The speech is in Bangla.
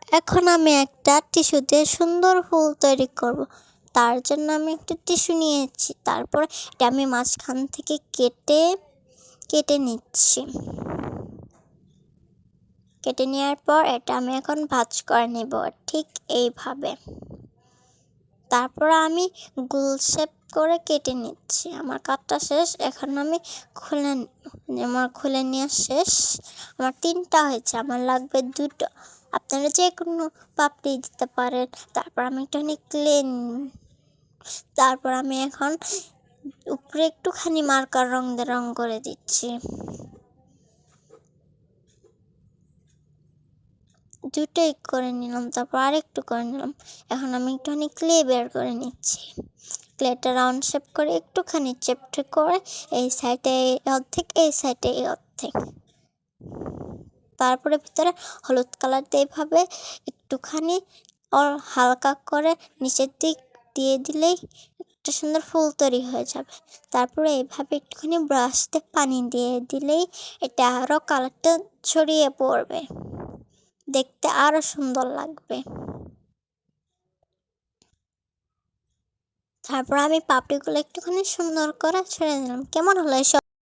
এখন আমি একটা টিস্যু দিয়ে সুন্দর ফুল তৈরি করব। তার জন্য আমি একটা টিস্যু নিয়েছি, তারপর এটা আমি মাঝখান থেকে কেটে কেটে নিচ্ছি। কেটে নেওয়ার পর এটা আমি এখন ভাঁজ করে নেব ঠিক এইভাবে। তারপর আমি গোল শেপ করে কেটে নিচ্ছি। আমার কাটটা শেষ, এখন আমি খুলে নেওয়া শেষ। আমার 3টা হয়েছে, আমার লাগবে 2টো। আপনারা যে কোনো পাপড়ি দিতে পারেন। তারপর আমি একটুখানি তারপর আমি এখন উপরে একটুখানি মার্কার রং দিয়ে রং করে দিচ্ছি। 2টোই করে নিলাম, তারপর আরেকটু করে নিলাম। এখন আমি একটুখানি ক্লে বের করে নিচ্ছি। ক্লেটা রাউন্ড শেপ করে একটুখানি চেপটে করে এই সাইডে অর্ধেক, এই সাইডে এই অর্ধেক। তারপরে ভিতরে হলুদ কালার দিয়ে এইভাবে একটুখানি হালকা করে নিচের দিক দিয়ে দিলেই একটা সুন্দর ফুল তৈরি হয়ে যাবে। তারপরে এইভাবে একটুখানি ব্রাশ দিয়ে পানি দিয়ে দিলেই এটা আরও কালারটা ছড়িয়ে পড়বে, দেখতে আরও সুন্দর লাগবে। তারপর আমি পাপড়িগুলো একটুখানি সুন্দর করে ছেড়ে দিলাম। কেমন হলো এসব?